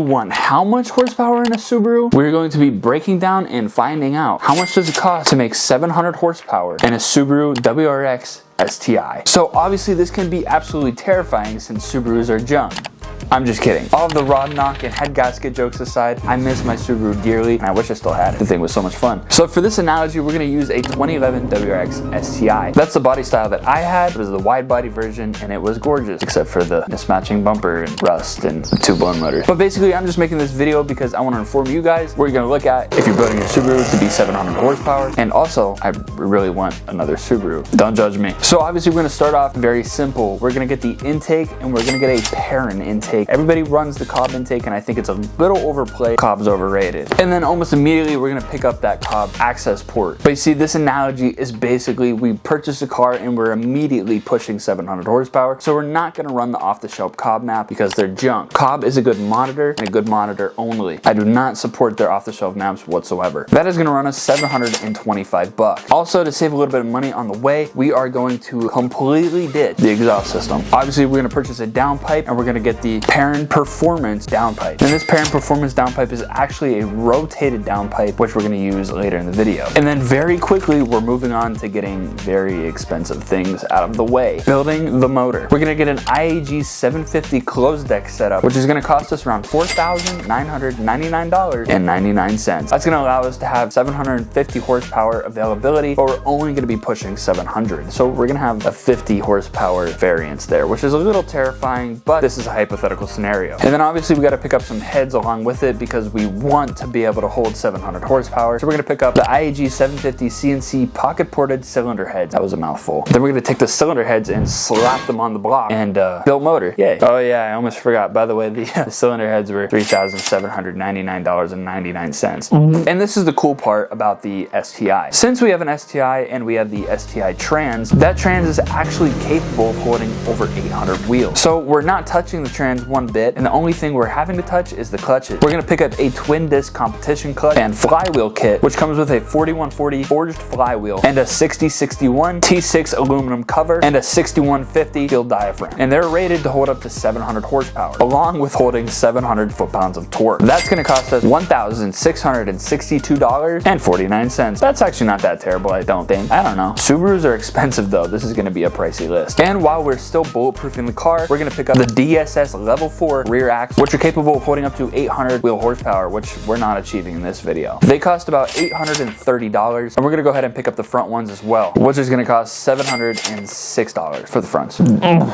want how much horsepower in a Subaru? We're going to be breaking down and finding out how much does it cost to make 700 horsepower in a Subaru WRX STI. So obviously this can be absolutely terrifying since Subarus are junk. I'm just kidding. All of the rod knock and head gasket jokes aside, I miss my Subaru dearly and I wish I still had it. The thing was so much fun. So for this analogy, we're gonna use a 2011 WRX STI. That's the body style that I had. It was the wide body version and it was gorgeous, except for the mismatching bumper and rust and the two blown motors. But basically, I'm just making this video because I wanna inform you guys what you're gonna look at if you're building your Subaru to be 700 horsepower. And also, I really want another Subaru. Don't judge me. So obviously, we're gonna start off very simple. We're gonna get the intake and we're gonna get a parent intake. Everybody runs the Cobb intake and I think it's a little overplayed. Cobb's overrated. And then almost immediately we're gonna pick up that Cobb access port. But you see, this analogy is basically we purchase a car and we're immediately pushing 700 horsepower. So we're not gonna run the off-the-shelf Cobb map because they're junk. Cobb is a good monitor and a good monitor only. I do not support their off-the-shelf maps whatsoever. That is gonna run us 725 bucks. Also, to save a little bit of money on the way, we are going to completely ditch the exhaust system. Obviously, we're gonna purchase a downpipe and we're gonna get the Perrin Performance downpipe. And this Perrin Performance downpipe is actually a rotated downpipe, which we're gonna use later in the video. And then very quickly, we're moving on to getting very expensive things out of the way. Building the motor. We're gonna get an IAG 750 closed deck setup, which is gonna cost us around $4,999.99. That's gonna allow us to have 750 horsepower availability, but we're only gonna be pushing 700. So we're gonna have a 50 horsepower variance there, which is a little terrifying, but this is a hypothetical scenario. And then obviously we got to pick up some heads along with it because we want to be able to hold 700 horsepower. So we're going to pick up the IAG 750 CNC pocket ported cylinder heads. That was a mouthful. Then we're going to take the cylinder heads and slap them on the block and build motor. Yay. Oh yeah, I almost forgot. By the way, the cylinder heads were $3,799.99. And this is the cool part about the STI. Since we have an STI and we have the STI trans, that trans is actually capable of holding over 800 wheels. So we're not touching the trans one bit, and the only thing we're having to touch is the clutches. We're gonna pick up a twin disc competition clutch and flywheel kit, which comes with a 4140 forged flywheel and a 6061 T6 aluminum cover and a 6150 steel diaphragm. And they're rated to hold up to 700 horsepower, along with holding 700 foot-pounds of torque. That's gonna cost us $1,662.49. That's actually not that terrible, I don't think. I don't know. Subarus are expensive though. This is gonna be a pricey list. And while we're still bulletproofing the car, we're gonna pick up the DSS level 4 rear axle, which are capable of holding up to 800 wheel horsepower, which we're not achieving in this video. They cost about $830, and we're gonna go ahead and pick up the front ones as well, which is gonna cost $706 for the fronts.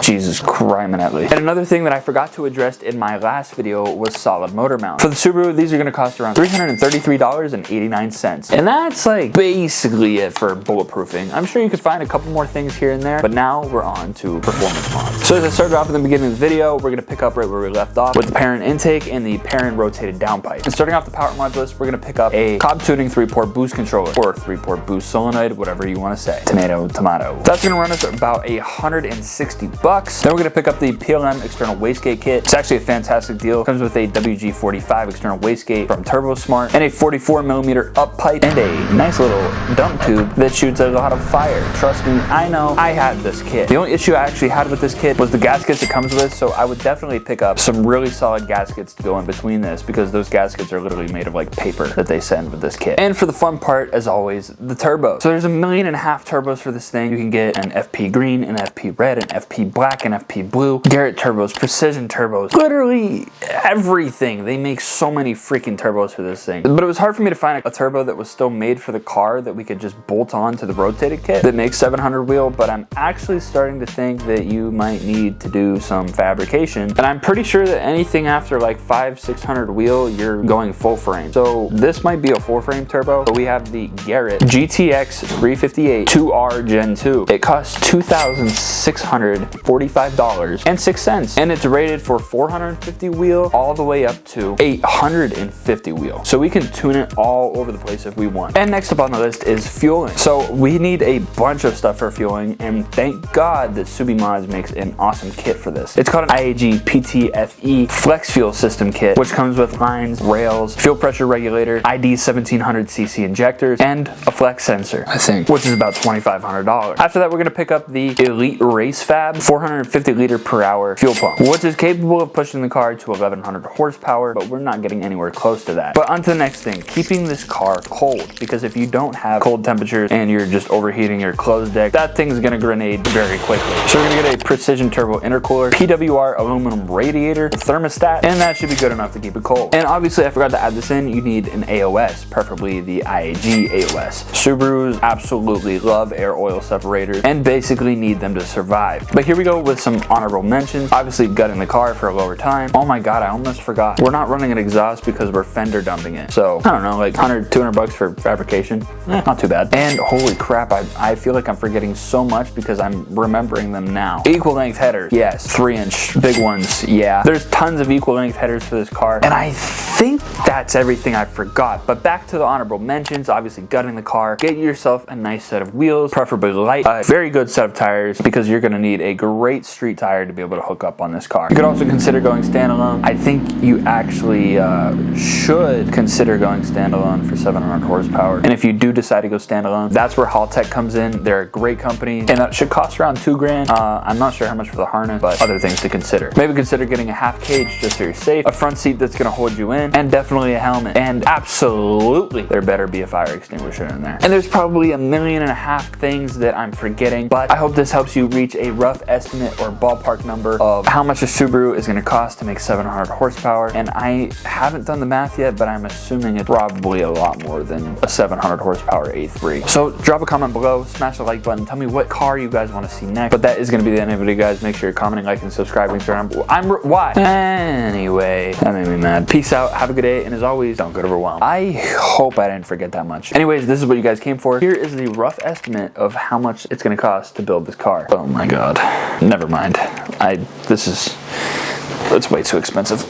Jesus criminally. And another thing that I forgot to address in my last video was solid motor mount. For the Subaru, these are gonna cost around $333.89. And that's like basically it for bulletproofing. I'm sure you could find a couple more things here and there, but now we're on to performance mods. So as I started off in the beginning of the video, we're gonna pick up right where we left off with the Perrin intake and the Perrin rotated downpipe. And starting off the power mod list, we're gonna pick up a Cobb Tuning 3-port boost controller, or 3-port boost solenoid, whatever you wanna say. Tomato, tomato. That's gonna run us about $160. Then we're gonna pick up the PLM external wastegate kit. It's actually a fantastic deal. It comes with a WG45 external wastegate from TurboSmart and a 44mm up pipe and a nice little dump tube that shoots a lot of fire. Trust me, I know, I had this kit. The only issue I actually had with this kit was the gaskets it comes with, so I would definitely pick up some really solid gaskets to go in between this because those gaskets are literally made of like paper that they send with this kit. And for the fun part, as always, the turbo. So there's 1.5 million turbos for this thing. You can get an FP green, an FP red, an FP black, an FP blue, Garrett turbos, precision turbos, literally everything. They make so many freaking turbos for this thing. But it was hard for me to find a turbo that was still made for the car that we could just bolt on to the rotated kit that makes 700 wheel, but I'm actually starting to think that you might need to do some fabrication. And I'm pretty sure that anything after like 500-600 wheel, you're going full frame. So this might be a full frame turbo, but we have the Garrett GTX 358 2R Gen 2. It costs $2,645.06, and it's rated for 450 wheel all the way up to 850 wheel. So we can tune it all over the place if we want. And next up on the list is fueling. So we need a bunch of stuff for fueling, and thank God that Subi Mods makes an awesome kit for this. It's called an IAG WPT flex fuel system kit, which comes with lines, rails, fuel pressure regulator, ID 1700cc injectors, and a flex sensor, I think, which is about $2,500. After that, we're gonna pick up the Elite Race Fab 450 liter per hour fuel pump, which is capable of pushing the car to 1100 horsepower, but we're not getting anywhere close to that. But on to the next thing, keeping this car cold, because if you don't have cold temperatures and you're just overheating your closed deck, that thing's gonna grenade very quickly. So we're gonna get a precision turbo intercooler, PWR aluminum radiator, thermostat, and that should be good enough to keep it cold. And obviously I forgot to add this in, you need an AOS, preferably the IAG AOS. Subarus absolutely love air oil separators and basically need them to survive. But here we go with some honorable mentions. Obviously gutting the car for a lower time. Oh my god, I almost forgot. We're not running an exhaust because we're fender dumping it. So I don't know, like 100, 200 bucks for fabrication. Not too bad. And holy crap, I feel like I'm forgetting so much because I'm remembering them now. Equal length headers, yes. 3-inch big ones, yeah. There's tons of equal length headers for this car. And I think that's everything I forgot. But back to the honorable mentions, obviously gutting the car. Get yourself a nice set of wheels, preferably light, a very good set of tires, because you're gonna need a great street tire to be able to hook up on this car. You could also consider going standalone. I think you actually should consider going standalone for 700 horsepower. And if you do decide to go standalone, that's where Haltech comes in. They're a great company, and that should cost around $2,000. I'm not sure how much for the harness, but other things to consider. Maybe consider getting a half cage just so you're safe, a front seat that's gonna hold you in, and definitely a helmet. And absolutely, there better be a fire extinguisher in there. And there's probably 1.5 million things that I'm forgetting, but I hope this helps you reach a rough estimate or ballpark number of how much a Subaru is gonna cost to make 700 horsepower. And I haven't done the math yet, but I'm assuming it's probably a lot more than a 700 horsepower A3. So drop a comment below, smash the like button, tell me what car you guys want to see next. But that is going to be the end of the video, guys. Make sure you're commenting, liking, subscribing. Why? Anyway, that made me mad. Peace out, have a good day, and as always, don't get overwhelmed. I hope I didn't forget that much. Anyways, this is what you guys came for. Here is the rough estimate of how much it's going to cost to build this car. Oh my god. Never mind. That's way too expensive.